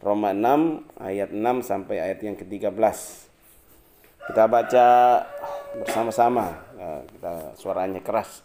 Roma 6 ayat 6 sampai ayat yang ke-13. Kita baca bersama-sama. Kita suaranya keras.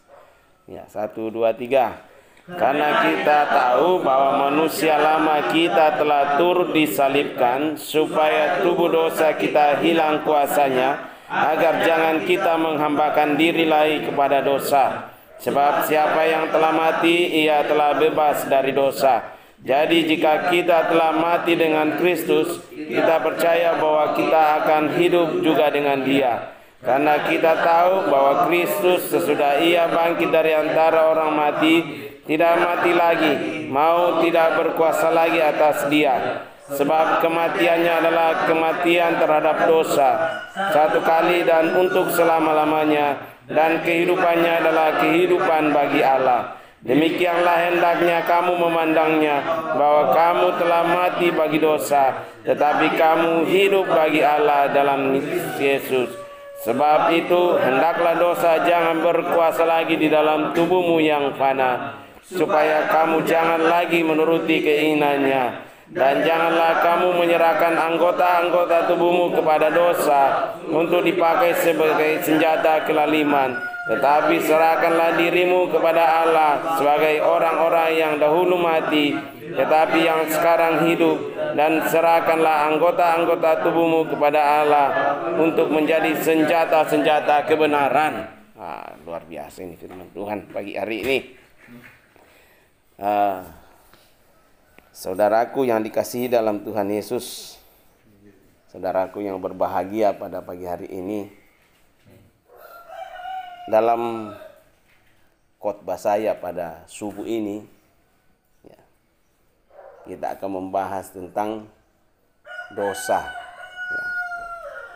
Ya, 1 2 3. Karena kita tahu bahwa manusia lama kita telah turut disalibkan supaya tubuh dosa kita hilang kuasanya, agar jangan kita menghambakan diri lagi kepada dosa. Sebab siapa yang telah mati, ia telah bebas dari dosa. Jadi jika kita telah mati dengan Kristus, kita percaya bahwa kita akan hidup juga dengan Dia. Karena kita tahu bahwa Kristus sesudah Ia bangkit dari antara orang mati, tidak mati lagi, maut tidak berkuasa lagi atas Dia. Sebab kematiannya adalah kematian terhadap dosa, satu kali dan untuk selama-lamanya, dan kehidupannya adalah kehidupan bagi Allah. Demikianlah hendaknya kamu memandangnya, bahwa kamu telah mati bagi dosa, tetapi kamu hidup bagi Allah dalam Yesus. Sebab itu hendaklah dosa jangan berkuasa lagi di dalam tubuhmu yang fana, supaya kamu jangan lagi menuruti keinginannya. Dan janganlah kamu menyerahkan anggota-anggota tubuhmu kepada dosa untuk dipakai sebagai senjata kelaliman, tetapi serahkanlah dirimu kepada Allah sebagai orang-orang yang dahulu mati, tetapi yang sekarang hidup, dan serahkanlah anggota-anggota tubuhmu kepada Allah untuk menjadi senjata-senjata kebenaran. Luar biasa ini firman Tuhan pagi hari ini. Saudaraku yang dikasihi dalam Tuhan Yesus, saudaraku yang berbahagia pada pagi hari ini, dalam khotbah saya pada subuh ini, kita akan membahas tentang dosa.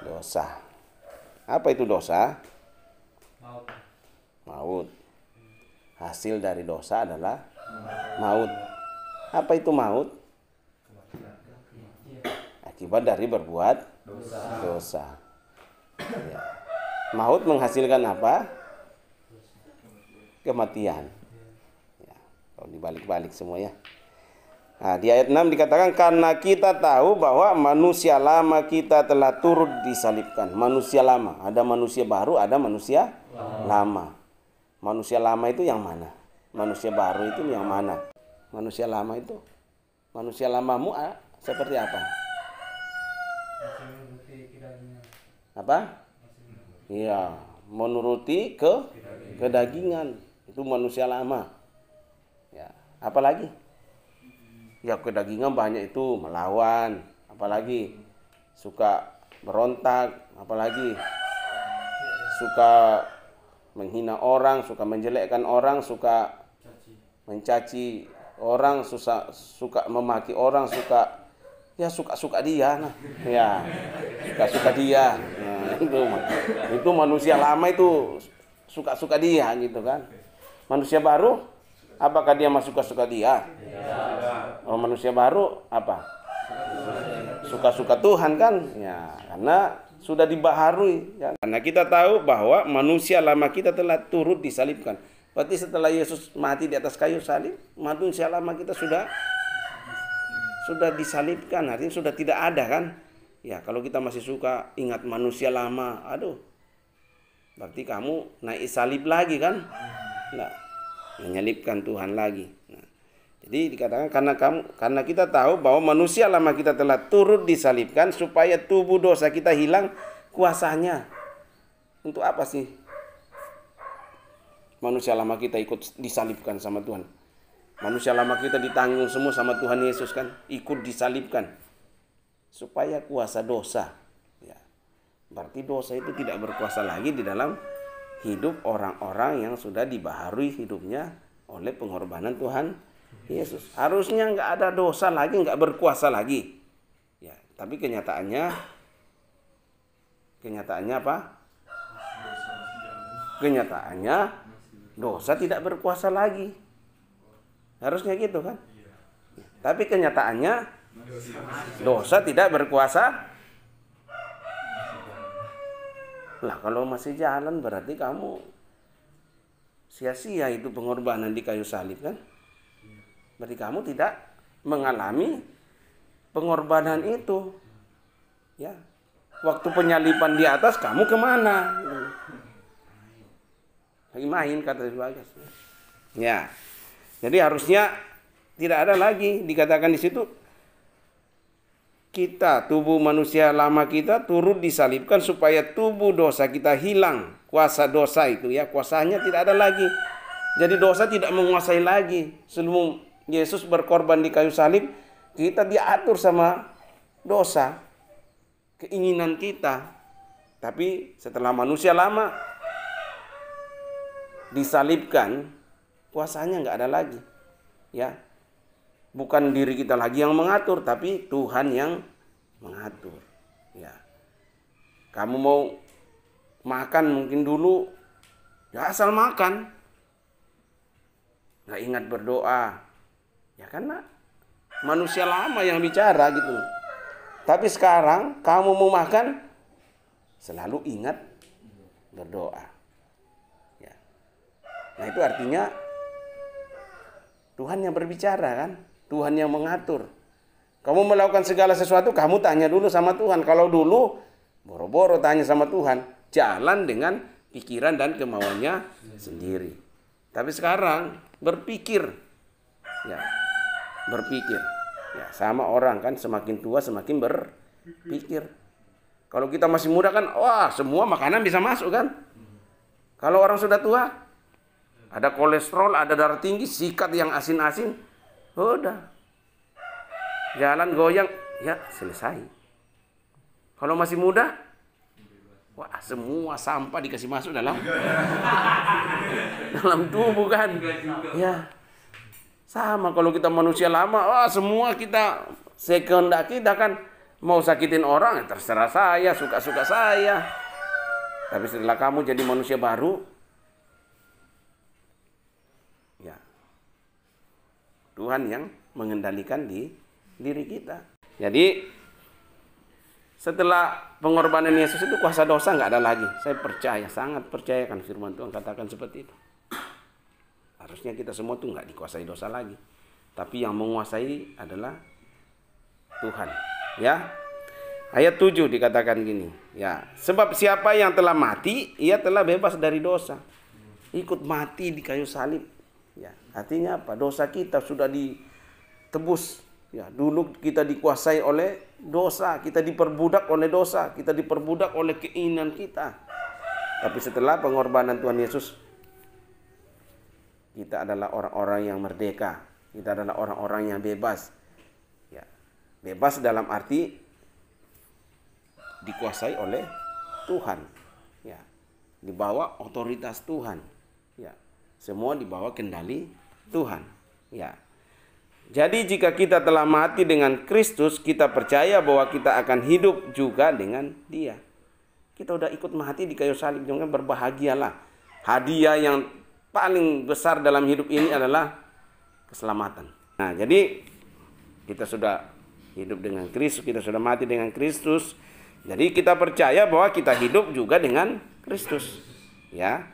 Dosa. Apa itu dosa? Maut. Hasil dari dosa adalah maut. Apa itu maut? Akibat dari berbuat dosa. Ya. Maut menghasilkan apa? Kematian. Ya. Kalau dibalik-balik semua ya. Nah, di ayat 6 dikatakan karena kita tahu bahwa manusia lama kita telah turut disalibkan. Manusia lama, ada manusia baru, ada manusia lama. Manusia lama itu yang mana? Manusia baru itu yang mana? Manusia lama itu, manusia lamamu seperti apa? Apa? Iya, menuruti kedagingan. Itu manusia lama. Ya, apalagi? Ya, kedagingan banyak itu melawan, apalagi suka berontak, apalagi suka menghina orang, suka menjelekkan orang, suka mencaci orang, suka memaki orang, suka dia, nah, ya suka dia. Nah, itu manusia lama itu suka dia gitu kan. Manusia baru, apakah dia masih suka dia? Oh, manusia baru apa? Suka Tuhan kan? Ya, karena sudah dibaharui. Ya. Karena kita tahu bahwa manusia lama kita telah turut disalibkan. Berarti setelah Yesus mati di atas kayu salib, manusia lama kita sudah disalibkan, artinya sudah tidak ada kan? Ya, kalau kita masih suka ingat manusia lama, aduh, berarti kamu naik salib lagi kan? Nah, menyalibkan Tuhan lagi. Nah, jadi dikatakan karena kita tahu bahwa manusia lama kita telah turut disalibkan supaya tubuh dosa kita hilang kuasanya. Untuk apa sih? Manusia lama kita ikut disalibkan sama Tuhan. Manusia lama kita ditanggung semua sama Tuhan Yesus kan. Ikut disalibkan. Supaya kuasa dosa. Ya. Berarti dosa itu tidak berkuasa lagi di dalam hidup orang-orang yang sudah dibaharui hidupnya oleh pengorbanan Tuhan Yesus. Harusnya nggak ada dosa lagi, nggak berkuasa lagi. Ya, tapi kenyataannya apa? Kenyataannya dosa tidak berkuasa lagi. Harusnya gitu kan? Tapi kenyataannya dosa tidak berkuasa. Lah kalau masih jalan berarti kamu sia-sia itu pengorbanan di kayu salib kan? Berarti kamu tidak mengalami pengorbanan itu. Ya, waktu penyaliban di atas kamu kemana? Lagi main kata Bagas. Ya, jadi harusnya tidak ada lagi dikatakan di situ kita, tubuh manusia lama kita turut disalibkan supaya tubuh dosa kita hilang. Kuasa dosa itu ya, kuasanya tidak ada lagi. Jadi dosa tidak menguasai lagi. Sebelum Yesus berkorban di kayu salib, kita diatur sama dosa, keinginan kita. Tapi setelah manusia lama disalibkan, kuasanya nggak ada lagi. Ya, bukan diri kita lagi yang mengatur, tapi Tuhan yang mengatur. Ya, kamu mau makan mungkin dulu, ya asal makan, nggak ingat berdoa. Ya karena manusia lama yang bicara gitu. Tapi sekarang kamu mau makan, selalu ingat berdoa. Ya. Nah itu artinya Tuhan yang berbicara kan, Tuhan yang mengatur. Kamu melakukan segala sesuatu, kamu tanya dulu sama Tuhan. Kalau dulu boro-boro tanya sama Tuhan, jalan dengan pikiran dan kemauannya sendiri. Tapi sekarang berpikir, ya, berpikir. Ya, sama orang kan semakin tua semakin berpikir. Kalau kita masih muda kan, wah semua makanan bisa masuk kan. Kalau orang sudah tua, ada kolesterol, ada darah tinggi, sikat yang asin-asin, udah. Jalan goyang, ya selesai. Kalau masih muda, wah semua sampah dikasih masuk dalam tubuh kan. Ya. Sama kalau kita manusia lama, wah semua kita sekehendak kita kan mau sakitin orang, ya terserah saya, suka-suka saya. Tapi setelah kamu jadi manusia baru, ya Tuhan yang mengendalikan di diri kita. Jadi setelah pengorbanan Yesus itu kuasa dosa nggak ada lagi. Saya percaya, sangat percaya kan firman Tuhan katakan seperti itu. Harusnya kita semua tuh nggak dikuasai dosa lagi, tapi yang menguasai adalah Tuhan. Ya, ayat 7 dikatakan gini. Ya, sebab siapa yang telah mati, ia telah bebas dari dosa. Ikut mati di kayu salib. Ya, artinya apa? Dosa kita sudah ditebus. Ya, dulu kita dikuasai oleh dosa, kita diperbudak oleh dosa, kita diperbudak oleh keinginan kita. Tapi setelah pengorbanan Tuhan Yesus, kita adalah orang-orang yang merdeka. Kita adalah orang-orang yang bebas. Ya, bebas dalam arti dikuasai oleh Tuhan. Ya, di bawah otoritas Tuhan. Ya, semua di bawah kendali Tuhan. Ya. Jadi jika kita telah mati dengan Kristus, kita percaya bahwa kita akan hidup juga dengan Dia. Kita udah ikut mati di kayu salib, jangan berbahagialah. Hadiah yang paling besar dalam hidup ini adalah keselamatan. Nah, jadi kita sudah hidup dengan Kristus, kita sudah mati dengan Kristus. Jadi kita percaya bahwa kita hidup juga dengan Kristus. Ya.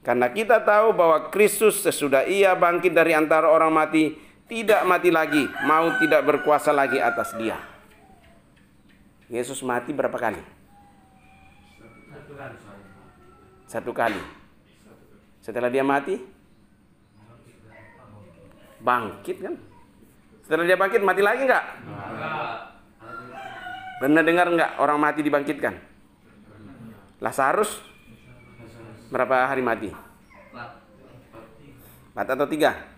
Karena kita tahu bahwa Kristus sesudah Ia bangkit dari antara orang mati, tidak mati lagi, maut tidak berkuasa lagi atas Dia. Yesus mati berapa kali? Satu kali. Setelah Dia mati, bangkit kan? Setelah Dia bangkit, mati lagi enggak? Pernah dengar enggak orang mati dibangkitkan? Lazarus berapa hari mati? 4 atau 3?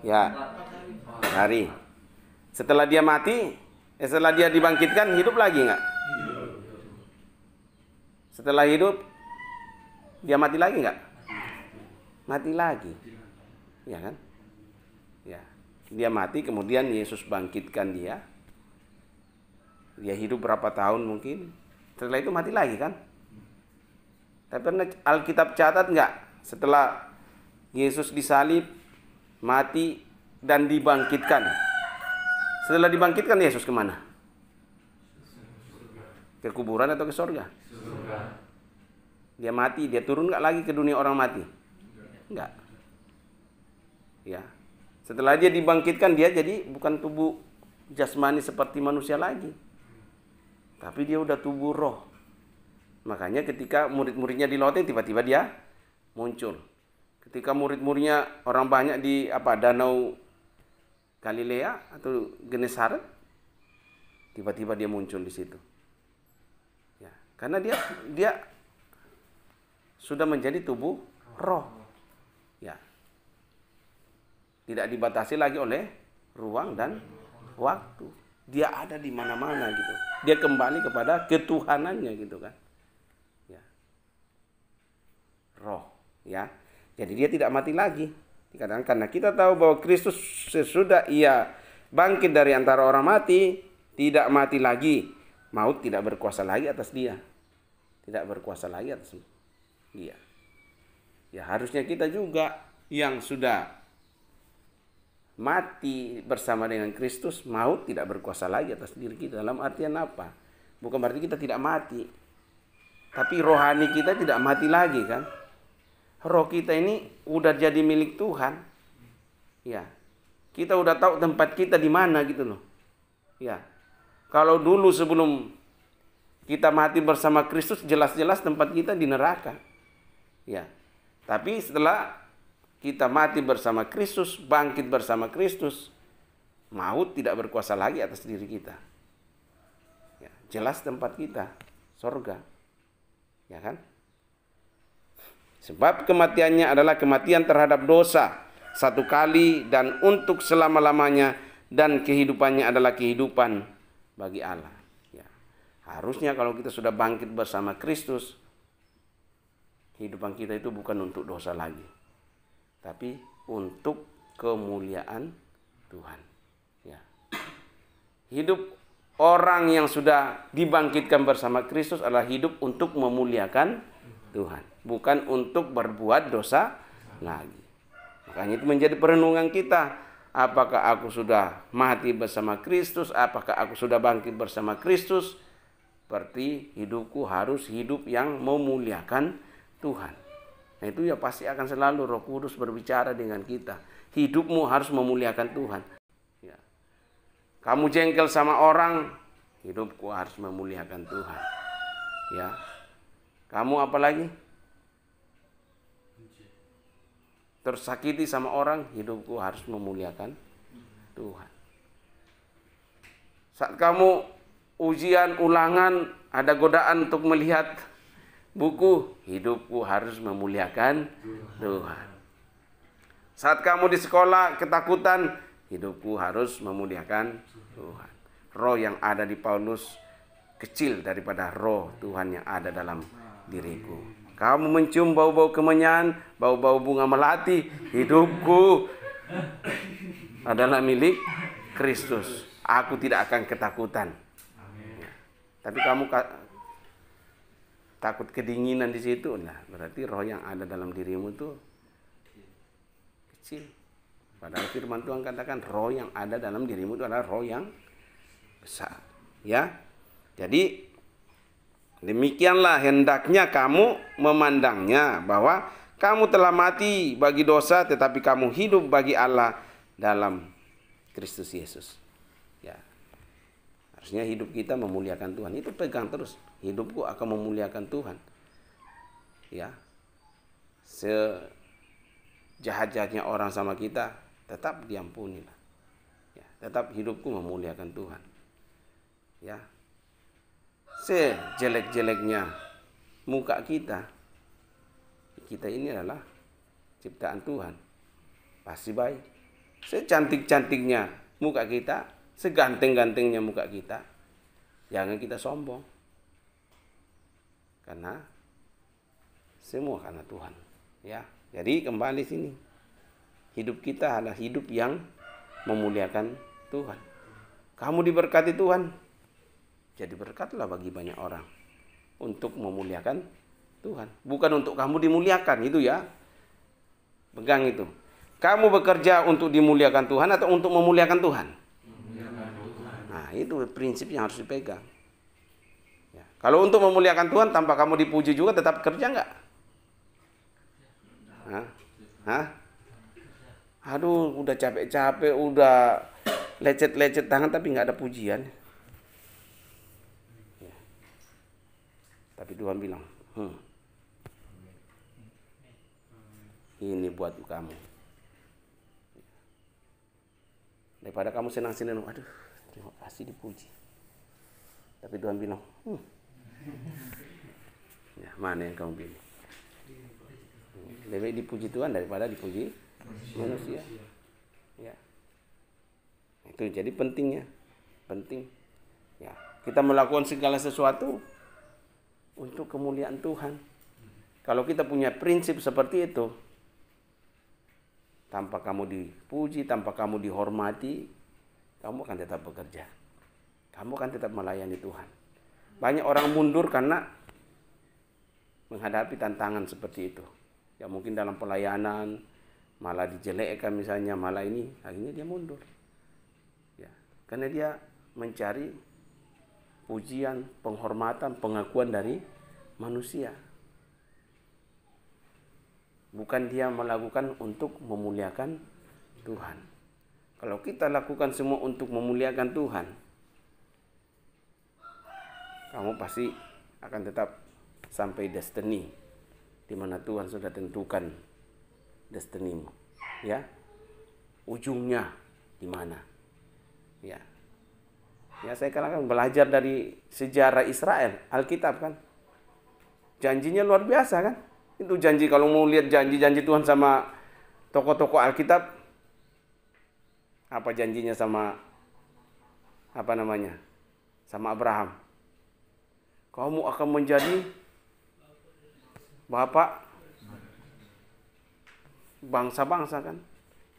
Ya, hari. Setelah dia mati, setelah dia dibangkitkan, hidup lagi enggak? Setelah hidup, dia mati lagi enggak? Mati lagi. Ya kan? Ya. Dia mati, kemudian Yesus bangkitkan dia. Dia hidup berapa tahun mungkin. Setelah itu mati lagi kan? Tapi pernah Alkitab catat enggak? Setelah Yesus disalib, mati, dan dibangkitkan. Setelah dibangkitkan Yesus kemana? Ke kuburan atau ke surga? Dia mati, dia turun nggak lagi ke dunia orang mati? Enggak. Ya. Setelah dia dibangkitkan, dia jadi bukan tubuh jasmani seperti manusia lagi. Tapi dia udah tubuh roh. Makanya ketika murid-muridnya di loteng, tiba-tiba dia muncul. Ketika murid-muridnya orang banyak di danau Galilea atau Genesaret, tiba-tiba dia muncul di situ. Ya, karena dia sudah menjadi tubuh roh. Ya. Tidak dibatasi lagi oleh ruang dan waktu. Dia ada di mana-mana gitu. Dia kembali kepada ketuhanannya gitu kan. Ya. Roh, ya. Jadi dia tidak mati lagi. Dikatakan karena kita tahu bahwa Kristus sesudah ia bangkit dari antara orang mati, tidak mati lagi. Maut tidak berkuasa lagi atas dia. Tidak berkuasa lagi atas dia. Ya, harusnya kita juga yang sudah mati bersama dengan Kristus, maut tidak berkuasa lagi atas diri kita. Dalam artian apa? Bukan berarti kita tidak mati, tapi rohani kita tidak mati lagi kan. Roh kita ini udah jadi milik Tuhan. Ya, kita udah tahu tempat kita di mana gitu loh. Ya, kalau dulu sebelum kita mati bersama Kristus, jelas-jelas tempat kita di neraka. Ya, tapi setelah kita mati bersama Kristus, bangkit bersama Kristus, maut tidak berkuasa lagi atas diri kita. Ya, jelas tempat kita, sorga. Ya kan? Sebab kematiannya adalah kematian terhadap dosa, satu kali dan untuk selama-lamanya, dan kehidupannya adalah kehidupan bagi Allah. Ya. Harusnya kalau kita sudah bangkit bersama Kristus, kehidupan kita itu bukan untuk dosa lagi, tapi untuk kemuliaan Tuhan. Ya. Hidup orang yang sudah dibangkitkan bersama Kristus adalah hidup untuk memuliakan Tuhan, bukan untuk berbuat dosa lagi. Makanya itu menjadi perenungan kita. Apakah aku sudah mati bersama Kristus? Apakah aku sudah bangkit bersama Kristus? Berarti hidupku harus hidup yang memuliakan Tuhan. Nah, itu ya pasti akan selalu Roh Kudus berbicara dengan kita. Hidupmu harus memuliakan Tuhan. Ya. Kamu jengkel sama orang, hidupku harus memuliakan Tuhan. Ya. Kamu apa lagi? Tersakiti sama orang, hidupku harus memuliakan Tuhan. Saat kamu ujian, ulangan, ada godaan untuk melihat buku, hidupku harus memuliakan Tuhan. Saat kamu di sekolah ketakutan, hidupku harus memuliakan Tuhan. Roh yang ada di Paulus kecil daripada roh Tuhan yang ada dalam diriku. Kamu mencium bau-bau kemenyan, bau-bau bunga melati, hidupku adalah milik Kristus. Aku tidak akan ketakutan. Ya. Tapi kamu takut kedinginan di situ, nah berarti roh yang ada dalam dirimu itu kecil. Padahal firman Tuhan katakan roh yang ada dalam dirimu itu adalah roh yang besar. Ya, jadi demikianlah hendaknya kamu memandangnya, bahwa kamu telah mati bagi dosa, tetapi kamu hidup bagi Allah dalam Kristus Yesus. Ya, harusnya hidup kita memuliakan Tuhan. Itu pegang terus. Hidupku akan memuliakan Tuhan. Ya, sejahat-jahatnya orang sama kita, tetap diampunilah. Ya, tetap hidupku memuliakan Tuhan. Ya, sejelek-jeleknya muka kita, kita ini adalah ciptaan Tuhan, pasti baik. Secantik-cantiknya muka kita, seganteng-gantengnya muka kita, jangan kita sombong. Karena semua karena Tuhan. Ya, jadi kembali sini. Hidup kita adalah hidup yang memuliakan Tuhan. Kamu diberkati Tuhan, jadi berkatlah bagi banyak orang untuk memuliakan Tuhan. Bukan untuk kamu dimuliakan, itu ya. Pegang itu. Kamu bekerja untuk dimuliakan Tuhan atau untuk memuliakan Tuhan? Memuliakan Tuhan. Nah, itu prinsip yang harus dipegang. Ya. Kalau untuk memuliakan Tuhan tanpa kamu dipuji juga tetap kerja enggak? Hah? Aduh, udah capek-capek, udah lecet-lecet tangan tapi nggak ada pujian. Ya. Tapi Tuhan bilang, ini buat kamu. Daripada kamu senang-senang, aduh, terima kasih dipuji. Tapi Tuhan bilang, ya, mana yang kamu pilih? Lebih dipuji Tuhan daripada dipuji manusia. Ya. Itu jadi penting. Ya, kita melakukan segala sesuatu untuk kemuliaan Tuhan. Kalau kita punya prinsip seperti itu, tanpa kamu dipuji, tanpa kamu dihormati, kamu akan tetap bekerja. Kamu akan tetap melayani Tuhan. Banyak orang mundur karena menghadapi tantangan seperti itu. Ya mungkin dalam pelayanan malah dijelekkan misalnya, malah ini, akhirnya dia mundur. Ya, karena dia mencari pujian, penghormatan, pengakuan dari manusia. Bukan dia melakukan untuk memuliakan Tuhan. Kalau kita lakukan semua untuk memuliakan Tuhan, kamu pasti akan tetap sampai destiny di mana Tuhan sudah tentukan destinimu. Ya, ujungnya di mana? Ya, saya katakan belajar dari sejarah Israel, Alkitab kan, janjinya luar biasa kan. Itu janji, kalau mau lihat janji-janji Tuhan sama tokoh-tokoh Alkitab, apa janjinya sama sama Abraham? Kamu akan menjadi bapak bangsa-bangsa kan.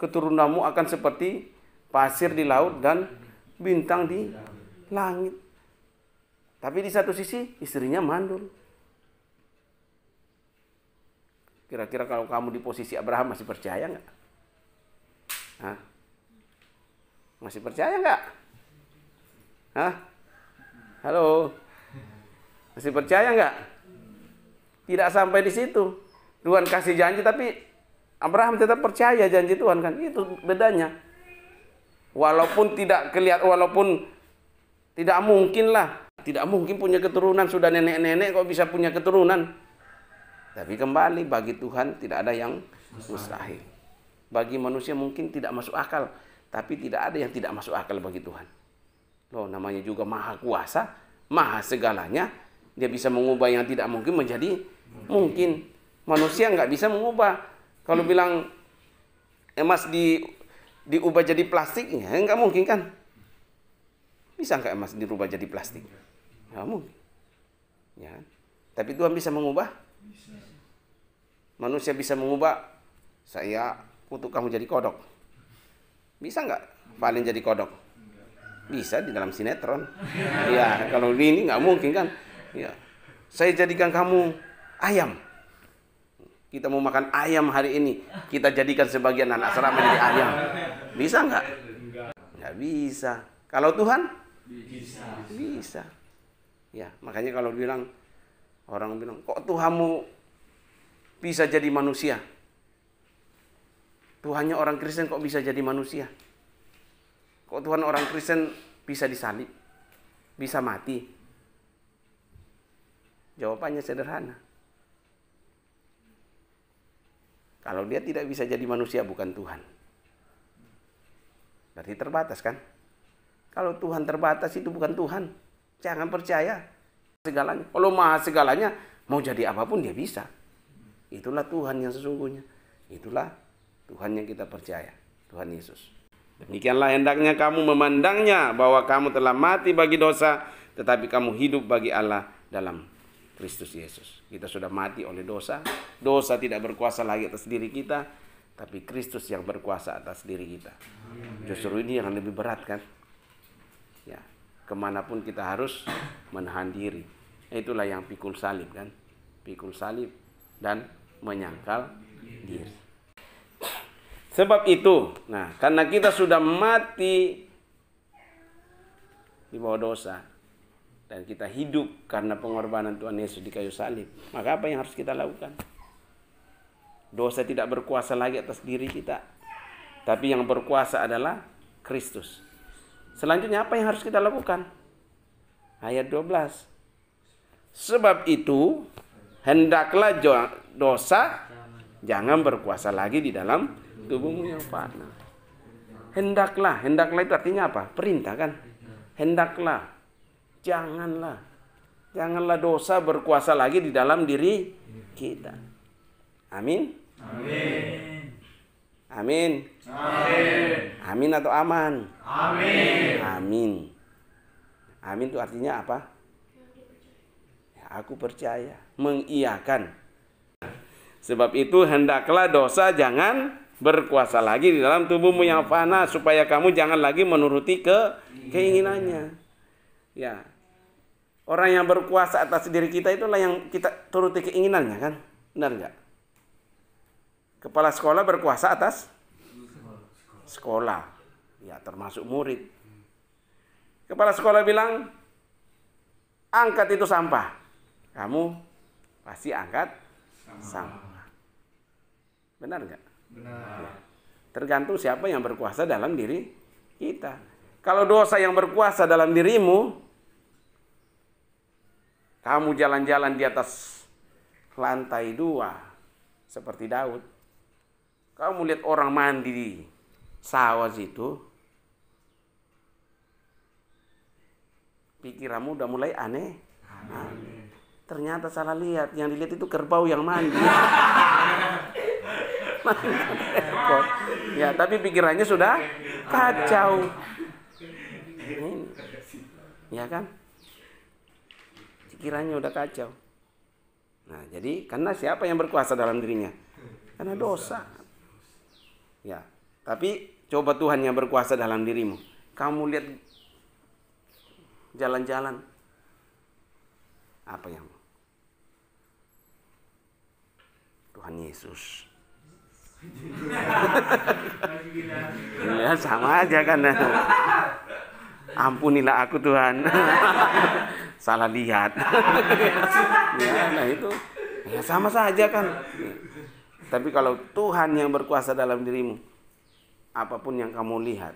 Keturunanmu akan seperti pasir di laut dan bintang di langit. Tapi di satu sisi istrinya mandul. Kira-kira kalau kamu di posisi Abraham masih percaya nggak? Hah? Masih percaya nggak? Hah? Halo? Masih percaya nggak? Tidak sampai di situ. Tuhan kasih janji tapi Abraham tetap percaya janji Tuhan kan. Itu bedanya. Walaupun tidak kelihatan, walaupun tidak mungkin lah. Tidak mungkin punya keturunan, sudah nenek-nenek kok bisa punya keturunan. Tapi kembali, bagi Tuhan tidak ada yang mustahil. Bagi manusia mungkin tidak masuk akal, tapi tidak ada yang tidak masuk akal bagi Tuhan. Loh, namanya juga Maha Kuasa, Maha segalanya. Dia bisa mengubah yang tidak mungkin menjadi mungkin. Manusia nggak bisa mengubah. Kalau bilang emas diubah jadi plastik, ya nggak mungkin kan? Bisa nggak emas dirubah jadi plastik? Nggak mungkin. Ya. Tapi Tuhan bisa mengubah. Manusia bisa mengubah. Saya kutuk kamu jadi kodok. Bisa nggak Valen jadi kodok? Bisa di dalam sinetron. Ya, kalau ini nggak mungkin kan? Ya. Saya jadikan kamu ayam. Kita mau makan ayam hari ini. Kita jadikan sebagian anak serama jadi ayam. Bisa nggak? Nggak bisa. Kalau Tuhan? Bisa. Ya, makanya kalau orang bilang, kok Tuhanmu bisa jadi manusia? Tuhannya orang Kristen kok bisa jadi manusia? Kok Tuhan orang Kristen bisa disalib? Bisa mati? Jawabannya sederhana. Kalau dia tidak bisa jadi manusia, bukan Tuhan. Berarti terbatas kan? Kalau Tuhan terbatas, itu bukan Tuhan. Jangan percaya segalanya. Kalau Maha segalanya, mau jadi apapun dia bisa. Itulah Tuhan yang sesungguhnya. Itulah Tuhan yang kita percaya. Tuhan Yesus. Demikianlah hendaknya kamu memandangnya, bahwa kamu telah mati bagi dosa, tetapi kamu hidup bagi Allah dalam Kristus Yesus. Kita sudah mati oleh dosa. Dosa tidak berkuasa lagi atas diri kita, tapi Kristus yang berkuasa atas diri kita. Justru ini yang lebih berat kan? Ya, kemanapun kita harus menahan diri. Itulah yang pikul salib kan? Pikul salib dan menyangkal diri. Sebab itu, karena kita sudah mati di bawah dosa dan kita hidup karena pengorbanan Tuhan Yesus di kayu salib, maka apa yang harus kita lakukan? Dosa tidak berkuasa lagi atas diri kita, tapi yang berkuasa adalah Kristus. Selanjutnya apa yang harus kita lakukan? Ayat 12. Sebab itu hendaklah dosa jangan berkuasa lagi di dalam tubuhmu yang fana. Hendaklah itu artinya apa? Perintah kan? Hendaklah, janganlah dosa berkuasa lagi di dalam diri kita. Amin. Amin. Amin atau aman? Amin. Amin itu artinya apa? Ya, aku percaya, mengiyakan. Sebab itu hendaklah dosa jangan berkuasa lagi di dalam tubuhmu yang fana, supaya kamu jangan lagi menuruti keinginannya. Ya. Orang yang berkuasa atas diri kita itulah yang kita turuti keinginannya kan? Benar enggak? Kepala sekolah berkuasa atas sekolah. Ya, termasuk murid. Kepala sekolah bilang, angkat itu sampah. Kamu pasti angkat sampah. Benar enggak? Benar. Ya. Tergantung siapa yang berkuasa dalam diri kita. Kalau dosa yang berkuasa dalam dirimu, kamu jalan-jalan di atas lantai 2 seperti Daud. Kamu lihat orang mandi di sawah situ, pikiranmu udah mulai aneh. Ternyata salah lihat, yang dilihat itu kerbau yang mandi. Ya, tapi pikirannya sudah kacau. Ini, ya kan? Pikirannya udah kacau. Nah, jadi karena siapa yang berkuasa dalam dirinya? Karena dosa. Ya, tapi coba Tuhan yang berkuasa dalam dirimu. Kamu lihat jalan-jalan, apa yang Tuhan Yesus? Ya sama aja kan. Ampunilah aku Tuhan. Salah lihat. Ya, nah itu ya sama saja kan. Tapi kalau Tuhan yang berkuasa dalam dirimu, apapun yang kamu lihat,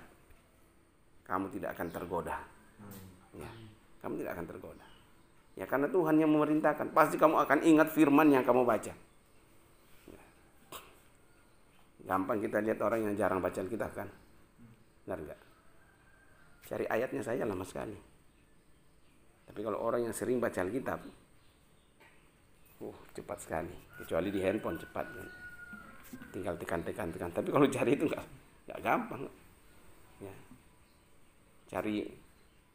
kamu tidak akan tergoda. Ya, kamu tidak akan tergoda. Ya, karena Tuhan yang memerintahkan. Pasti kamu akan ingat firman yang kamu baca. Ya. Gampang kita lihat orang yang jarang baca Alkitab kan. Benar enggak? Cari ayatnya saja lama sekali. Tapi kalau orang yang sering baca Alkitab, cepat sekali. Kecuali di handphone cepat kan. Tinggal tekan. Tapi kalau cari itu enggak gampang. Ya. Cari,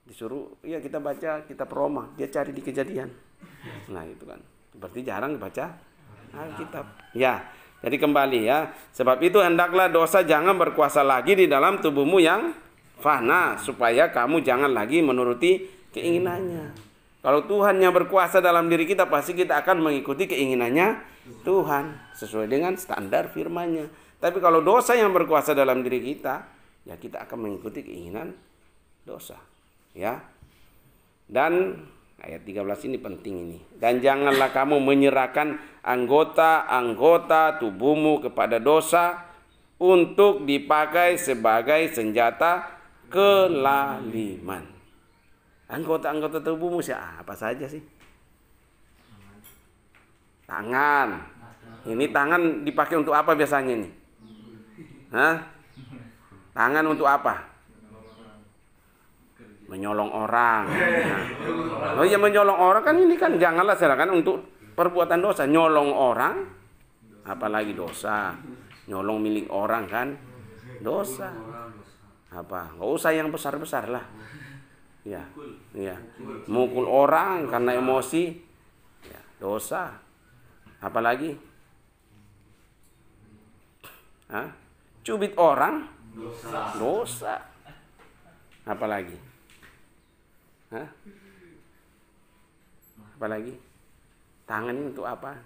disuruh, ya kita baca kitab Roma, dia cari di Kejadian. Nah itu kan, berarti jarang baca Alkitab. Ya, jadi kembali ya. Sebab itu hendaklah dosa jangan berkuasa lagi di dalam tubuhmu yang fana, supaya kamu jangan lagi menuruti keinginannya. Kalau Tuhan yang berkuasa dalam diri kita, pasti kita akan mengikuti keinginannya Tuhan sesuai dengan standar firman-Nya. Tapi kalau dosa yang berkuasa dalam diri kita, ya kita akan mengikuti keinginan dosa. Ya. Dan ayat 13 ini penting ini. Dan janganlah kamu menyerahkan anggota-anggota tubuhmu kepada dosa untuk dipakai sebagai senjata kelaliman. Anggota-anggota tubuhmu siapa saja sih? Tangan. Ini tangan dipakai untuk apa biasanya ini? Hah? Tangan untuk apa? Menyolong orang. Nah. Oh iya, menyolong orang kan ini kan janganlah serahkan untuk perbuatan dosa. Nyolong orang, apalagi dosa. Nyolong milik orang kan dosa. Apa? Nggak usah yang besar-besar lah. Ya, ya. Mukul orang karena emosi, ya, dosa. Apalagi? Hah? Cubit orang, dosa. Apalagi? Hah? Apalagi? Tangan ini untuk apa?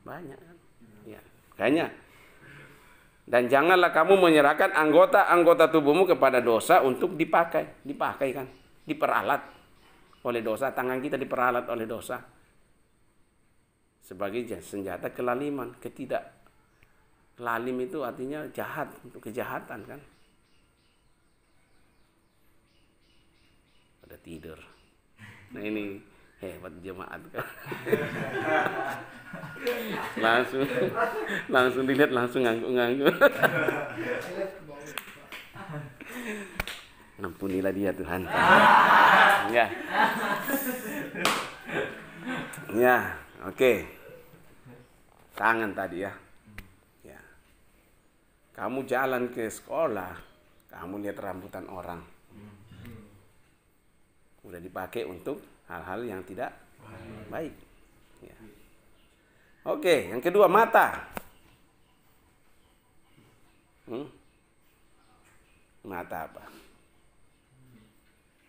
Banyak kan? Ya, kayaknya. Dan janganlah kamu menyerahkan anggota-anggota tubuhmu kepada dosa untuk dipakai kan? Diperalat oleh dosa. Tangan kita diperalat oleh dosa sebagai senjata kelaliman. Lalim itu artinya jahat, untuk kejahatan kan. tidur. Nah ini hebat jemaat kan. langsung dilihat langsung ngangguk-ngangguk. Ampunilah dia Tuhan. Ya. Ya, oke. Tangan tadi ya. Ya. Kamu jalan ke sekolah, kamu lihat rambutan orang. Udah dipakai untuk hal-hal yang tidak baik. Ya. Oke, yang kedua mata. Mata apa?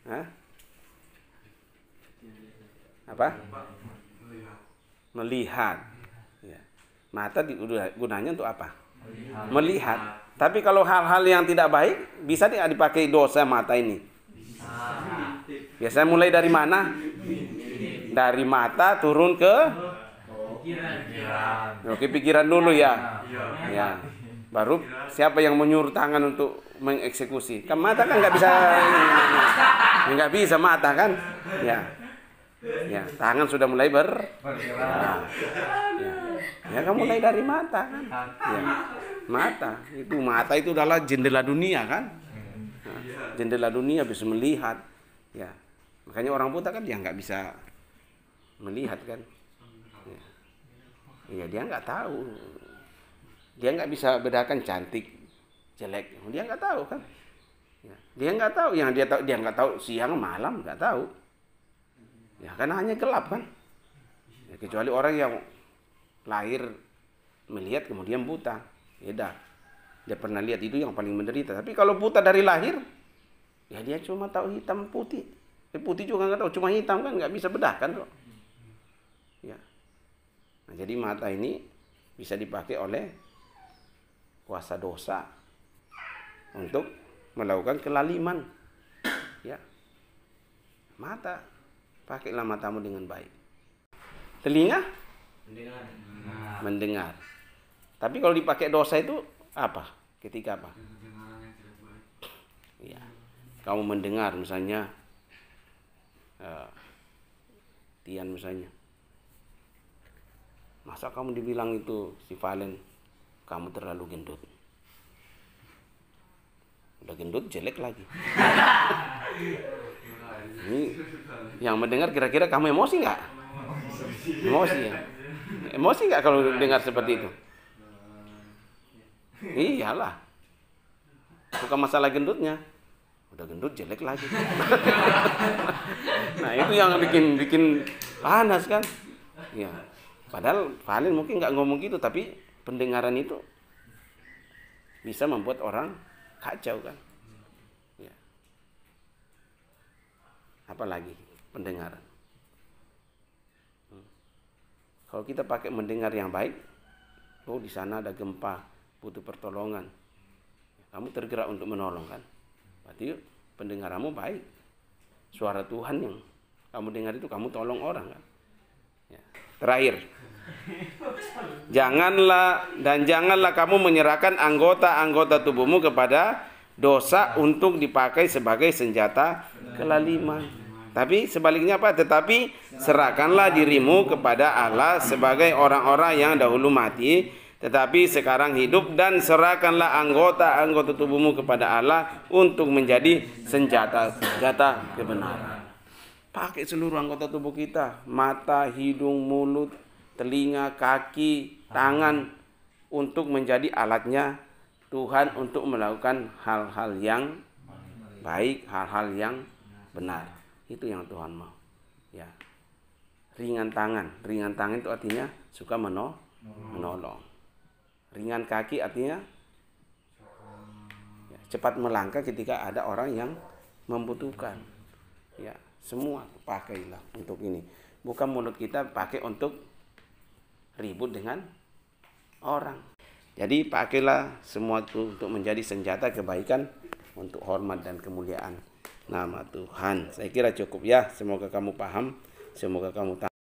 Hah? Apa? Melihat. Ya. Mata gunanya untuk apa? Melihat. Tapi kalau hal-hal yang tidak baik, bisa tidak dipakai dosa mata ini? Biasanya mulai dari mana? Dari mata turun ke pikiran dulu ya. Ya. Baru siapa yang menyuruh tangan untuk mengeksekusi? Kan mata kan nggak bisa mata kan? Ya. Ya, tangan sudah mulai bergerak. Ya, kamu mulai dari mata kan? Ya. Mata itu adalah jendela dunia kan? Nah, jendela dunia bisa melihat. Ya. Makanya orang buta kan dia nggak bisa melihat kan? Ya, dia nggak tahu. Dia nggak bisa bedakan cantik, jelek. Dia nggak tahu kan? Ya. Dia nggak tahu. Yang dia nggak tahu siang malam nggak tahu. Ya karena hanya gelap kan. Ya, kecuali orang yang lahir melihat kemudian buta. Beda. Dia pernah lihat itu yang paling menderita. Tapi kalau buta dari lahir, ya dia cuma tahu hitam putih. Putih juga nggak tahu, cuma hitam kan nggak bisa bedakan kok. Ya. Nah, jadi mata ini bisa dipakai oleh kuasa dosa untuk melakukan kelaliman. Ya. Mata, pakailah matamu dengan baik. Telinga? Mendengar. Tapi kalau dipakai dosa itu apa? Ketika apa? Ya. Kamu mendengar misalnya Tian misalnya. Masa kamu dibilang itu si Valen kamu terlalu gendut. Udah gendut jelek lagi. Ini yang mendengar kira-kira kamu emosi nggak? Emosi ya. Emosi nggak kalau dengar seperti itu? Iyalah. Bukan masalah gendutnya. Udah gendut jelek lagi. Nah itu yang bikin panas kan? Ya. Padahal Valen mungkin nggak ngomong gitu, tapi pendengaran itu bisa membuat orang kacau kan? Ya. Apalagi pendengaran. Kalau kita pakai mendengar yang baik, oh di sana ada gempa, butuh pertolongan, kamu tergerak untuk menolong kan? Berarti pendengaranmu baik. Suara Tuhan yang kamu dengar itu kamu tolong orang kan? Ya. Terakhir, janganlah kamu menyerahkan anggota-anggota tubuhmu kepada dosa untuk dipakai sebagai senjata kelaliman. Tapi sebaliknya apa? Tetapi serahkanlah dirimu kepada Allah sebagai orang-orang yang dahulu mati, tetapi sekarang hidup, dan serahkanlah anggota-anggota tubuhmu kepada Allah untuk menjadi senjata-senjata kebenaran. Pakai seluruh anggota tubuh kita, mata, hidung, mulut, telinga, kaki, tangan, untuk menjadi alatnya Tuhan untuk melakukan hal-hal yang baik, hal-hal yang benar. Itu yang Tuhan mau. Ya. Ringan tangan itu artinya suka menolong. Ringan kaki artinya ya, cepat melangkah ketika ada orang yang membutuhkan. Ya, semua pakailah untuk ini. Bukan mulut kita pakai untuk ribut dengan orang. Jadi pakailah semua itu untuk menjadi senjata kebaikan untuk hormat dan kemuliaan nama Tuhan. Saya kira cukup ya. Semoga kamu paham. Semoga kamu tahu.